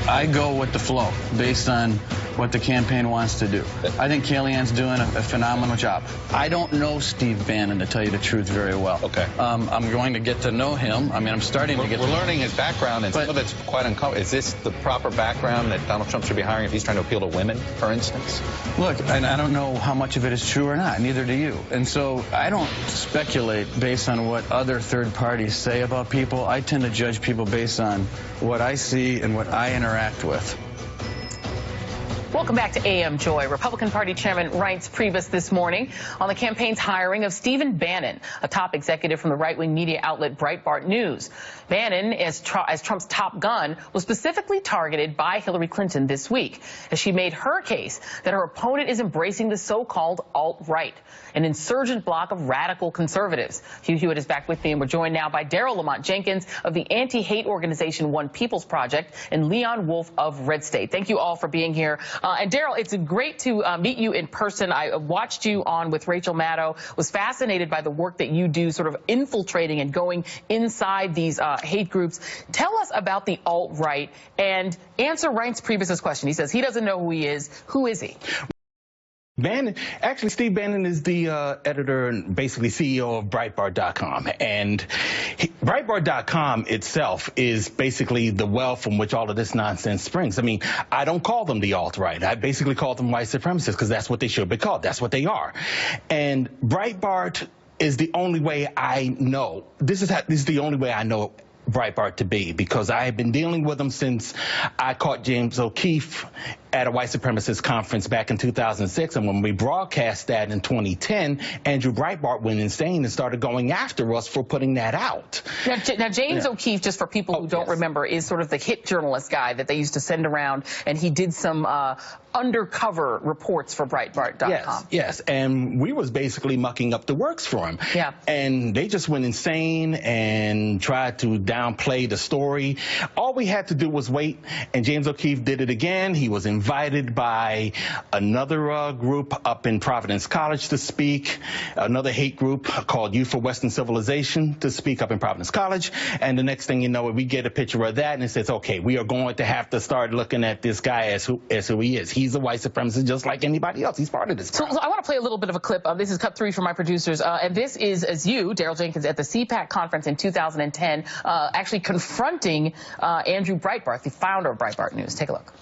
I go with the flow based on what the campaign wants to do. I think Kellyanne's doing a phenomenal job. I don't know Steve Bannon, to tell you the truth, very well. Okay. I'm going to get to know him. I mean, I'm starting to get We're learning his background, and some of it's quite uncomfortable. Is this the proper background that Donald Trump should be hiring if he's trying to appeal to women, for instance? Look, and I don't know how much of it is true or not, neither do you. And so I don't speculate based on what other third parties say about people. I tend to judge people based on what I see and what I interact with. Welcome back to AM Joy. Republican Party Chairman Reince Priebus this morning on the campaign's hiring of Stephen Bannon, a top executive from the right-wing media outlet Breitbart News. Bannon, as Trump's top gun, was specifically targeted by Hillary Clinton this week as she made her case that her opponent is embracing the so-called alt-right, an insurgent bloc of radical conservatives. Hugh Hewitt is back with me, and we're joined now by Daryl Lamont Jenkins of the anti-hate organization One People's Project and Leon Wolf of Red State. Thank you all for being here. And Daryl, it's great to meet you in person. I watched you on with Rachel Maddow, was fascinated by the work that you do, sort of infiltrating and going inside these hate groups. Tell us about the alt-right and answer Reince Priebus's question. He says he doesn't know who he is. Who is he? Bannon, actually, Steve Bannon is the editor and basically CEO of Breitbart.com. And Breitbart.com itself is basically the well from which all of this nonsense springs. I mean, I don't call them the alt-right. I basically call them white supremacists because that's what they should be called. That's what they are. And Breitbart is the only way I know. This is the only way I know Breitbart to be, because I have been dealing with them since I caught James O'Keefe at a white supremacist conference back in 2006. And when we broadcast that in 2010, Andrew Breitbart went insane and started going after us for putting that out. Now James O'Keefe, just for people who don't remember, is sort of the hit journalist guy that they used to send around, and he did some undercover reports for Breitbart.com. Yes, and we was basically mucking up the works for him. Yeah. And they just went insane and tried to downplay the story. All we had to do was wait, and James O'Keefe did it again. He was invited by another group up in Providence College to speak, another hate group called Youth for Western Civilization to speak up in Providence College. And the next thing you know, we get a picture of that, and it says, okay, we are going to have to start looking at this guy as who he is. He's a white supremacist just like anybody else. He's part of this. So I want to play a little bit of a clip. This is cut 3 from my producers. And this is as you, Daryl Jenkins, at the CPAC conference in 2010, actually confronting Andrew Breitbart, the founder of Breitbart News. Take a look.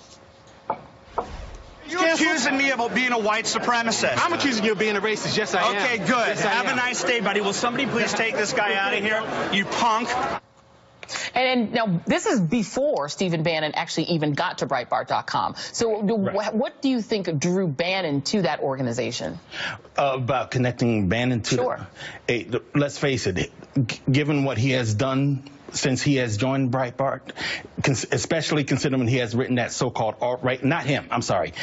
You're accusing me of being a white supremacist. I'm accusing you of being a racist. Yes, I am. Okay, good. Yes, Have a nice day, buddy. Will somebody please take this guy out of here, you punk? And now, this is before Stephen Bannon actually even got to Breitbart.com. So what do you think drew Bannon to that organization? About connecting Bannon to let's face it, given what he has done since he has joined Breitbart, especially considering he has written that so-called alt-right, not him, I'm sorry,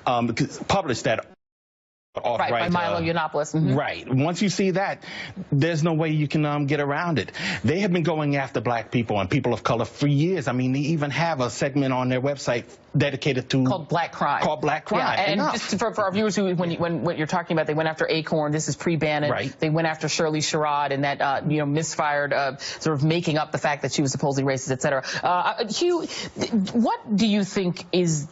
published that alt-right by Milo Yiannopoulos. Right. Once you see that, there's no way you can get around it. They have been going after black people and people of color for years. I mean, they even have a segment on their website dedicated to called Black Crime. Called Black Crime. Yeah, and just for our viewers who, when what you're talking about, they went after Acorn. This is pre-Bannon. Right. They went after Shirley Sherrod and that misfired sort of making up the fact that she was supposedly racist, etc. Hugh, what do you think is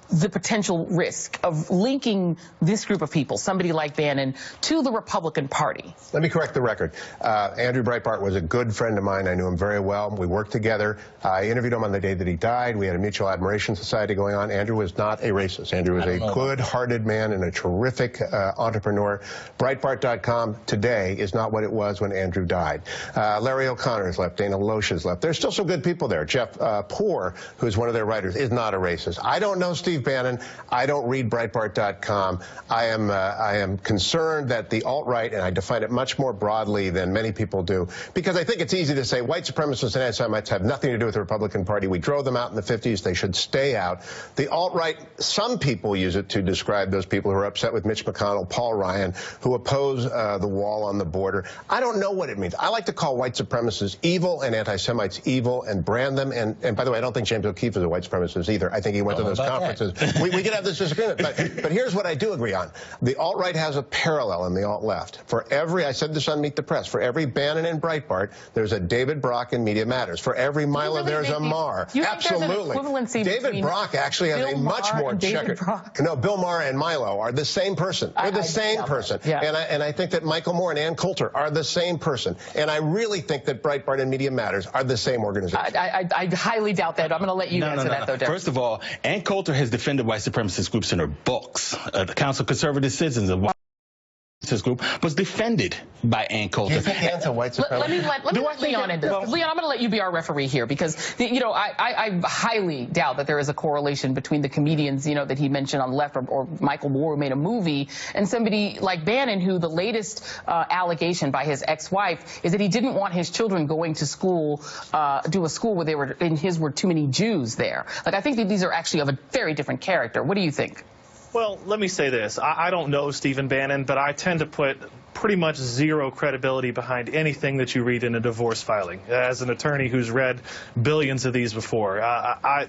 the potential risk of linking this group of people, somebody like Bannon, to the Republican Party? Let me correct the record. Andrew Breitbart was a good friend of mine. I knew him very well. We worked together. I interviewed him on the day that he died. We had a mutual admiration society going on. Andrew was not a racist. Andrew was a good-hearted man and a terrific entrepreneur. Breitbart.com today is not what it was when Andrew died. Larry O'Connor has left. Dana Loesch has left. There's still some good people there. Jeff Poore, who's one of their writers, is not a racist. I don't know Steve Bannon. I don't read Breitbart.com. I am concerned that the alt-right, and I define it much more broadly than many people do, because I think it's easy to say white supremacists and anti-Semites have nothing to do with the Republican Party. We drove them out in the 50s. They should stay out. The alt-right, some people use it to describe those people who are upset with Mitch McConnell, Paul Ryan, who oppose the wall on the border. I don't know what it means. I like to call white supremacists evil and anti-Semites evil and brand them. And by the way, I don't think James O'Keefe is a white supremacist either. I think he went to those conferences races. We can have this disagreement, but here's what I do agree on. The alt-right has a parallel in the alt-left. For every, I said this on Meet the Press, for every Bannon in Breitbart, there's a David Brock in Media Matters. For every Milo, really there's a Maher. Absolutely. David Brock actually has a much more checkered. No, Bill Maher and Milo are the same person. They're the same person. Yeah. And I think that Michael Moore and Ann Coulter are the same person. And I really think that Breitbart and Media Matters are the same organization. I highly doubt that. I'm going to let you answer that, though, Derek. First of all, Ann Coulter has defended white supremacist groups in her books. The Council of Conservative Citizens of White Supremacist Group was defended by Ann Coulter. You think Ann's a white supremacist? Let me let Leon in. Leon, I'm going to let you be our referee here because, I highly doubt that there is a correlation between the comedians, that he mentioned on the left or Michael Moore who made a movie and somebody like Bannon who the latest allegation by his ex-wife is that he didn't want his children going to school, to a school where there were too many Jews there. Like, I think that these are actually of a very different character. What do you think? Well, let me say this. I don't know Stephen Bannon, but I tend to put pretty much zero credibility behind anything that you read in a divorce filing. As an attorney who's read billions of these before, I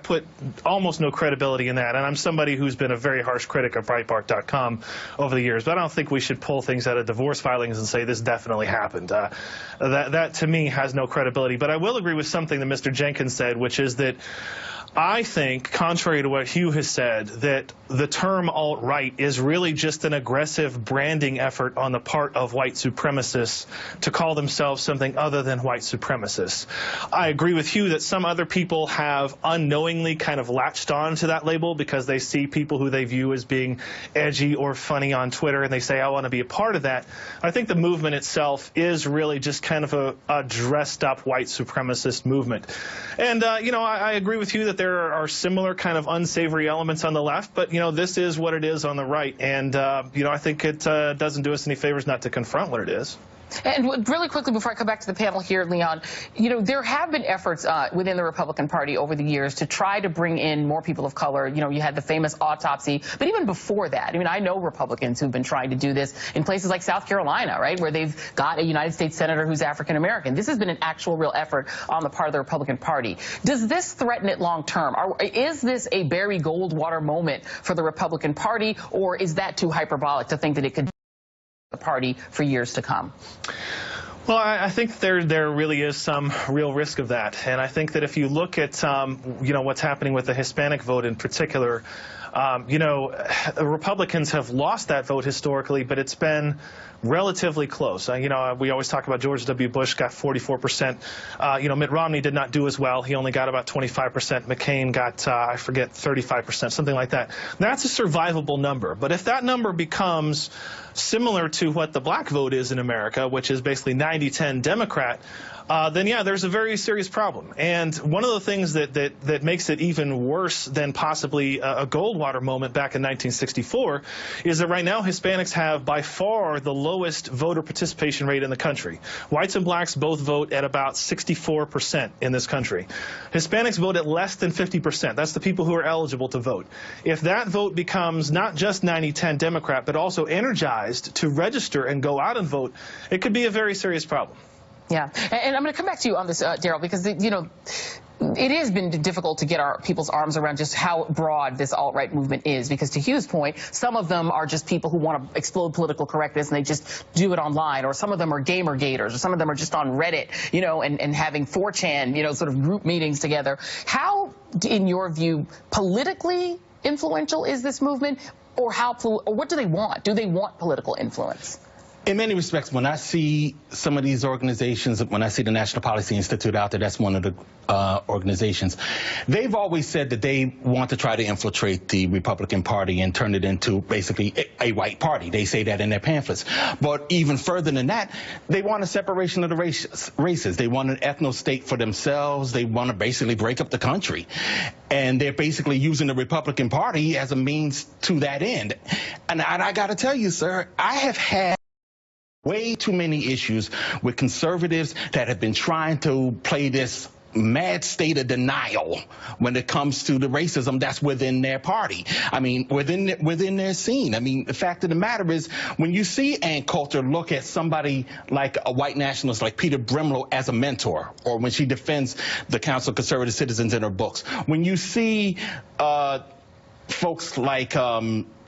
put almost no credibility in that. And I'm somebody who's been a very harsh critic of Breitbart.com over the years. But I don't think we should pull things out of divorce filings and say this definitely happened. That to me has no credibility. But I will agree with something that Mr. Jenkins said, which is that I think, contrary to what Hugh has said, that the term alt-right is really just an aggressive branding effort on the part of white supremacists to call themselves something other than white supremacists. I agree with Hugh that some other people have unknowingly kind of latched on to that label because they see people who they view as being edgy or funny on Twitter and they say, I want to be a part of that. I think the movement itself is really just kind of a dressed-up white supremacist movement. And, I agree with you that there are similar kind of unsavory elements on the left, but, this is what it is on the right. And, I think it doesn't do us any favors not to confront what it is. And really quickly before I come back to the panel here, Leon, there have been efforts within the Republican Party over the years to try to bring in more people of color. You had the famous autopsy, but even before that, I know Republicans who've been trying to do this in places like South Carolina, right, where they've got a United States senator who's African American. This has been an actual real effort on the part of the Republican Party. Does this threaten it long term? Is this a Barry Goldwater moment for the Republican Party, or is that too hyperbolic to think that it could the party for years to come? Well, I think there really is some real risk of that. And I think that if you look at, what's happening with the Hispanic vote in particular, Republicans have lost that vote historically, but it's been relatively close. We always talk about George W. Bush got 44%. Mitt Romney did not do as well. He only got about 25%. McCain got, I forget, 35%, something like that. That's a survivable number. But if that number becomes similar to what the black vote is in America, which is basically 90-10 Democrat, then yeah, there's a very serious problem. And one of the things that makes it even worse than possibly a Goldwater moment back in 1964 is that right now Hispanics have by far the lowest voter participation rate in the country. Whites and blacks both vote at about 64% in this country. Hispanics vote at less than 50%. That's the people who are eligible to vote. If that vote becomes not just 90-10 Democrat, but also energized to register and go out and vote, it could be a very serious problem. Yeah, and I'm going to come back to you on this, Daryl, because, it has been difficult to get people's arms around just how broad this alt-right movement is, because to Hugh's point, some of them are just people who want to explode political correctness and they just do it online, or some of them are Gamergaters, or some of them are just on Reddit, and having 4chan, sort of group meetings together. How, in your view, politically influential is this movement, or what do they want? Do they want political influence? In many respects, when I see some of these organizations, when I see the National Policy Institute out there, that's one of the organizations, they've always said that they want to try to infiltrate the Republican Party and turn it into basically a white party. They say that in their pamphlets. But even further than that, they want a separation of the races. They want an ethno state for themselves. They want to basically break up the country. And they're basically using the Republican Party as a means to that end. And I got to tell you, sir, I have had way too many issues with conservatives that have been trying to play this mad state of denial when it comes to the racism that's within their party. Within their scene. The fact of the matter is, when you see Ann Coulter look at somebody like a white nationalist like Peter Brimlow as a mentor, or when she defends the Council of Conservative Citizens in her books, when you see folks like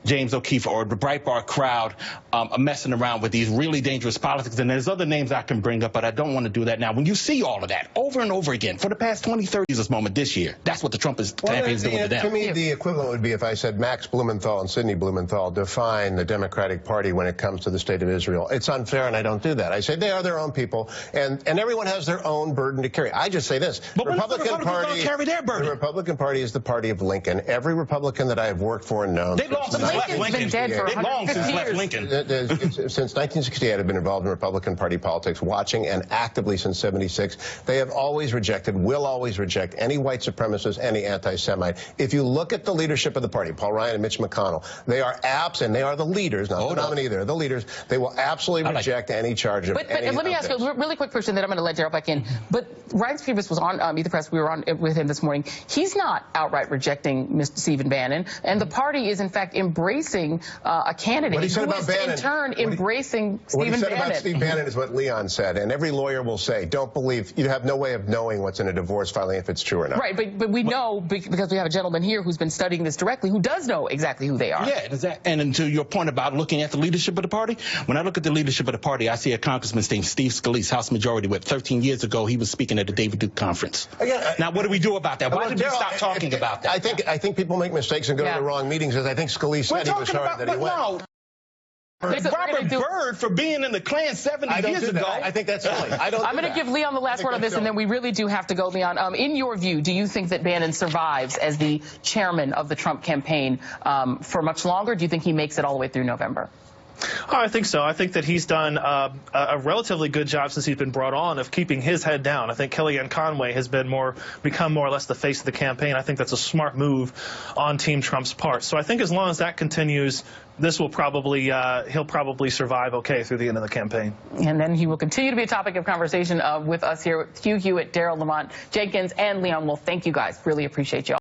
James O'Keefe or the Breitbart crowd are messing around with these really dangerous politics. And there's other names I can bring up, but I don't want to do that now. When you see all of that over and over again for the past 20, 30 years, this moment this year, that's what the Trump campaign is doing to them. To me, the equivalent would be if I said Max Blumenthal and Sidney Blumenthal define the Democratic Party when it comes to the state of Israel. It's unfair, and I don't do that. I say they are their own people, and everyone has their own burden to carry. I just say this. But Republican Party carry their burden. The Republican Party is the party of Lincoln. Every Republican that I have worked for and known. Lincoln's been dead for 150 years. Lincoln. Since 1968, I've been involved in Republican Party politics, watching and actively since 76. They have always rejected, will always reject any white supremacist, any anti-Semite. If you look at the leadership of the party, Paul Ryan and Mitch McConnell, they are and they are the leaders, not the nominee, they're the leaders. They will absolutely reject any charge of any But let me ask you a really quick question that I'm going to let Gerald back in. But Reince Priebus was on Meet the Press. We were on with him this morning. He's not outright rejecting Mr. Stephen Bannon, and the party is in fact embracing a candidate who is in turn embracing Stephen Bannon. What he said about Steve Bannon is what Leon said, and every lawyer will say, don't believe, you have no way of knowing what's in a divorce filing if it's true or not. Right, but we know because we have a gentleman here who's been studying this directly who does know exactly who they are. Yeah, and to your point about looking at the leadership of the party, when I look at the leadership of the party, I see a congressman named Steve Scalise, House Majority Whip. 13 years ago, he was speaking at the David Duke Conference. Now, what do we do about that? Why did we stop talking about that? I think people make mistakes and go to the wrong meetings, as I think Scalise said he was sorry that he went. Robert Byrd for being in the Klan 70 years ago. I think that's silly. I'm going to give Leon the last word on this, and then we really do have to go, Leon. In your view, do you think that Bannon survives as the chairman of the Trump campaign for much longer? Do you think he makes it all the way through November? Oh, I think so. I think that he's done a relatively good job since he's been brought on of keeping his head down. I think Kellyanne Conway has become more or less the face of the campaign. I think that's a smart move on Team Trump's part. So I think as long as that continues, this will he'll probably survive okay through the end of the campaign. And then he will continue to be a topic of conversation with us here. Hugh Hewitt, Darrell Lamont Jenkins, and Leon Wolf. Thank you guys. Really appreciate you all.